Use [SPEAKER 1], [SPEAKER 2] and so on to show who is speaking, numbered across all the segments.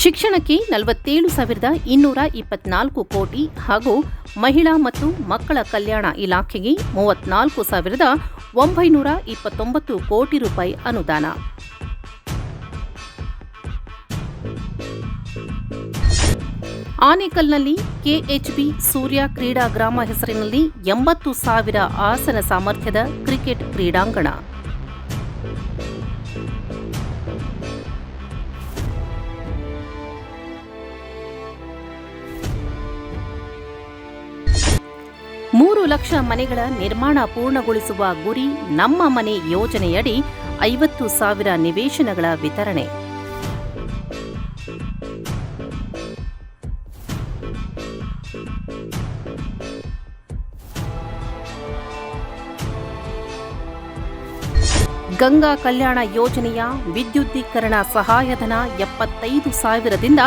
[SPEAKER 1] ಶಿಕ್ಷಣಕ್ಕೆ 47,224 ಕೋಟಿ ಹಾಗೂ ಮಹಿಳಾ ಮತ್ತು ಮಕ್ಕಳ ಕಲ್ಯಾಣ ಇಲಾಖೆಗೆ 34,929 ಕೋಟಿ ರೂಪಾಯಿ ಅನುದಾನ. ಆನೇಕಲ್ನಲ್ಲಿ ಕೆಎಚ್ಬಿ ಸೂರ್ಯ ಕ್ರೀಡಾಗ್ರಾಮ ಹೆಸರಿನಲ್ಲಿ 80,000 ಆಸನ ಸಾಮರ್ಥ್ಯದ ಕ್ರಿಕೆಟ್ ಕ್ರೀಡಾಂಗಣ. ಮೂರು ಲಕ್ಷ ಮನೆಗಳ ನಿರ್ಮಾಣ ಪೂರ್ಣಗೊಳಿಸುವ ಗುರಿ. ನಮ್ಮ ಮನೆ ಯೋಜನೆಯಡಿ 50,000 ನಿವೇಶನಗಳ ವಿತರಣೆ. ಗಂಗಾ ಕಲ್ಯಾಣ ಯೋಜನೆಯ ವಿದ್ಯುದ್ದೀಕರಣ ಸಹಾಯಧನ 75,000ದಿಂದ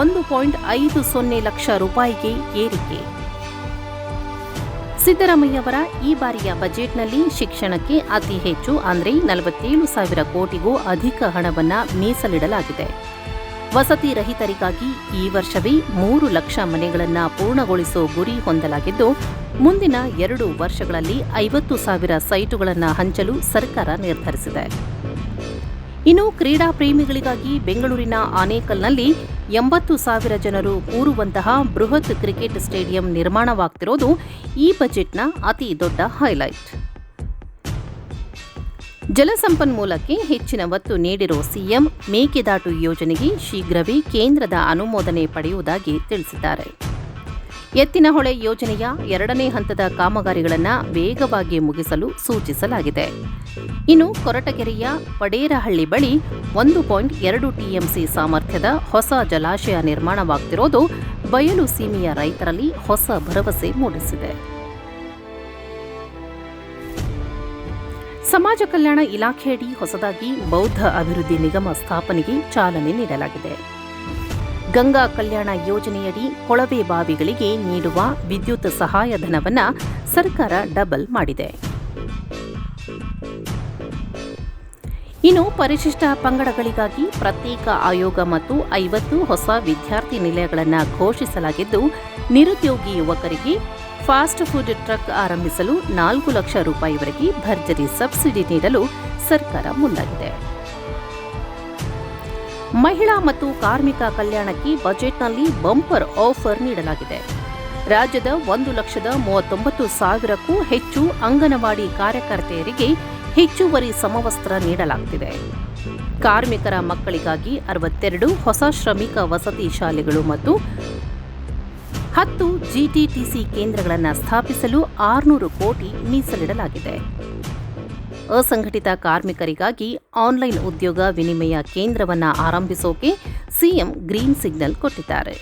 [SPEAKER 1] 1.50 ಲಕ್ಷ ರೂಪಾಯಿಗೆ ಏರಿಕೆ. ಸಿದ್ದರಾಮಯ್ಯವರ ಈ ಬಾರಿಯ ಬಜೆಟ್ನಲ್ಲಿ ಶಿಕ್ಷಣಕ್ಕೆ ಅತಿ ಹೆಚ್ಚು ಅಂದರೆ 47,000 ಕೋಟಿಗೂ ಅಧಿಕ ಹಣವನ್ನು ಮೀಸಲಿಡಲಾಗಿದೆ. ವಸತಿ ರಹಿತರಿಗಾಗಿ ಈ ವರ್ಷವೇ 3 ಲಕ್ಷ ಮನೆಗಳನ್ನು ಪೂರ್ಣಗೊಳಿಸುವ ಗುರಿ ಹೊಂದಲಾಗಿದ್ದು, ಮುಂದಿನ 2 ವರ್ಷಗಳಲ್ಲಿ 50,000 ಸೈಟುಗಳನ್ನು ಹಂಚಲು ಸರ್ಕಾರ ನಿರ್ಧರಿಸಿದೆ. ಇನ್ನು ಕ್ರೀಡಾ ಪ್ರೇಮಿಗಳಿಗಾಗಿ ಬೆಂಗಳೂರಿನ ಆನೇಕಲ್ನಲ್ಲಿ 80,000 ಜನರು ಕೂರುವಂತಹ ಬೃಹತ್ ಕ್ರಿಕೆಟ್ ಸ್ಟೇಡಿಯಂ ನಿರ್ಮಾಣವಾಗ್ತಿರೋದು ಈ ಬಜೆಟ್ನ ಅತಿ ದೊಡ್ಡ ಹೈಲೈಟ್. ಜಲಸಂಪನ್ಮೂಲಕ್ಕೆ ಹೆಚ್ಚಿನ ಒತ್ತು ನೀಡಿರೋ ಸಿಎಂ ಮೇಕೆದಾಟು ಯೋಜನೆಗೆ ಶೀಘ್ರವೇ ಕೇಂದ್ರದ ಅನುಮೋದನೆ ಪಡೆಯುವುದಾಗಿ ತಿಳಿಸಿದ್ದಾರೆ. ಎತ್ತಿನಹೊಳೆ ಯೋಜನೆಯ 2ನೇ ಹಂತದ ಕಾಮಗಾರಿಗಳನ್ನು ವೇಗವಾಗಿ ಮುಗಿಸಲು ಸೂಚಿಸಲಾಗಿದೆ. ಇನ್ನು ಕೊರಟಗೆರೆಯ ಪಡೇರಹಳ್ಳಿ ಬಳಿ 1.2 ಟಿಎಂಸಿ ಸಾಮರ್ಥ್ಯದ ಹೊಸ ಜಲಾಶಯ ನಿರ್ಮಾಣವಾಗುತ್ತಿರುವುದು ಬಯಲು ಸೀಮೆಯ ರೈತರಲ್ಲಿ ಹೊಸ ಭರವಸೆ ಮೂಡಿಸಿದೆ. ಸಮಾಜ ಕಲ್ಯಾಣ ಇಲಾಖೆಯಡಿ ಹೊಸದಾಗಿ ಬೌದ್ಧ ಅಭಿವೃದ್ಧಿ ನಿಗಮ ಸ್ಥಾಪನೆಗೆ ಚಾಲನೆ ನೀಡಲಾಗಿದೆ. ಗಂಗಾ ಕಲ್ಯಾಣ ಯೋಜನೆಯಡಿ ಕೊಳವೆ ಬಾವಿಗಳಿಗೆ ನೀಡುವ ವಿದ್ಯುತ್ ಸಹಾಯಧನವನ್ನು ಸರ್ಕಾರ ಡಬಲ್ ಮಾಡಿದೆ. ಇನ್ನು ಪರಿಶಿಷ್ಟ ಪಂಗಡಗಳಿಗಾಗಿ ಪ್ರತ್ಯೇಕ ಆಯೋಗ ಮತ್ತು 50 ಹೊಸ ವಿದ್ಯಾರ್ಥಿ ನಿಲಯಗಳನ್ನು ಘೋಷಿಸಲಾಗಿದ್ದು, ನಿರುದ್ಯೋಗಿ ಯುವಕರಿಗೆ ಫಾಸ್ಟ್ ಫುಡ್ ಟ್ರಕ್ ಆರಂಭಿಸಲು 4 ಲಕ್ಷ ರೂಪಾಯಿವರೆಗೆ ಭರ್ಜರಿ ಸಬ್ಸಿಡಿ ನೀಡಲು ಸರ್ಕಾರ ಮುಂದಾಗಿದೆ. ಮಹಿಳಾ ಮತ್ತು ಕಾರ್ಮಿಕ ಕಲ್ಯಾಣಕ್ಕೆ ಬಜೆಟ್ನಲ್ಲಿ ಬಂಪರ್ ಆಫರ್ ನೀಡಲಾಗಿದೆ. ರಾಜ್ಯದ 1,39,000ಕ್ಕೂ ಹೆಚ್ಚು ಅಂಗನವಾಡಿ ಕಾರ್ಯಕರ್ತೆಯರಿಗೆ ಹೆಚ್ಚುವರಿ ಸಮವಸ್ತ್ರ ನೀಡಲಾಗುತ್ತಿದೆ. ಕಾರ್ಮಿಕರ ಮಕ್ಕಳಿಗಾಗಿ 62 ಹೊಸ ಶ್ರಮಿಕ ವಸತಿ ಶಾಲೆಗಳು ಮತ್ತು 10 ಜಿಟಿಟಿಸಿ ಕೇಂದ್ರಗಳನ್ನು ಸ್ಥಾಪಿಸಲು 600 ಕೋಟಿ ಮೀಸಲಿಡಲಾಗಿದೆ. ಅಸಂಘಟಿತ ಕಾರ್ಮಿಕರಿಗಾಗಿ ಆನ್ಲೈನ್ ಉದ್ಯೋಗ ವಿನಿಮಯ ಕೇಂದ್ರವನ್ನು ಆರಂಭಿಸೋಕೆ ಸಿಎಂ ಗ್ರೀನ್ ಸಿಗ್ನಲ್ ಕೊಟ್ಟಿದ್ದಾರೆ.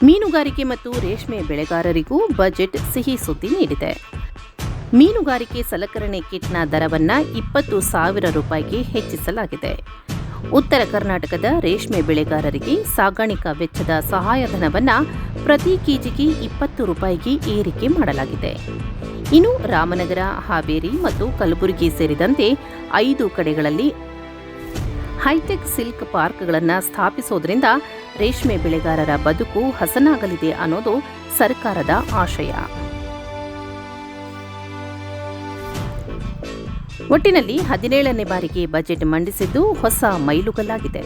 [SPEAKER 1] ಮೀನುಗಾರಿಕೆ ಮತ್ತು ರೇಷ್ಮೆ ಬೆಳೆಗಾರರಿಗೂ ಬಜೆಟ್ ಸಿಹಿ ಸುದ್ದಿ ನೀಡಿದೆ. ಮೀನುಗಾರಿಕೆ ಸಲಕರಣೆ ಕಿಟ್ನ ದರವನ್ನು 20,000 ರೂಪಾಯಿಗೆ ಹೆಚ್ಚಿಸಲಾಗಿದೆ. ಉತ್ತರ ಕರ್ನಾಟಕದ ರೇಷ್ಮೆ ಬೆಳೆಗಾರರಿಗೆ ಸಾಗಾಣಿಕಾ ವೆಚ್ಚದ ಸಹಾಯಧನವನ್ನು ಪ್ರತಿ ಕೆಜಿಗೆ 20 ರೂಪಾಯಿಗೆ ಏರಿಕೆ ಮಾಡಲಾಗಿದೆ. ಇನ್ನು ರಾಮನಗರ, ಹಾವೇರಿ ಮತ್ತು ಕಲಬುರಗಿ ಸೇರಿದಂತೆ 5 ಕಡೆಗಳಲ್ಲಿ ಹೈಟೆಕ್ ಸಿಲ್ಕ್ ಪಾರ್ಕ್ಗಳನ್ನು ಸ್ಥಾಪಿಸೋದ್ರಿಂದ ರೇಷ್ಮೆ ಬೆಳೆಗಾರರ ಬದುಕು ಹಸನಾಗಲಿದೆ ಅನ್ನೋದು ಸರ್ಕಾರದ ಆಶಯ. ಒಟ್ಟಿನಲ್ಲಿ 17ನೇ ಬಾರಿಗೆ ಬಜೆಟ್ ಮಂಡಿಸಿದ್ದು ಹೊಸ ಮೈಲುಗಲ್ಲಾಗಿದೆ.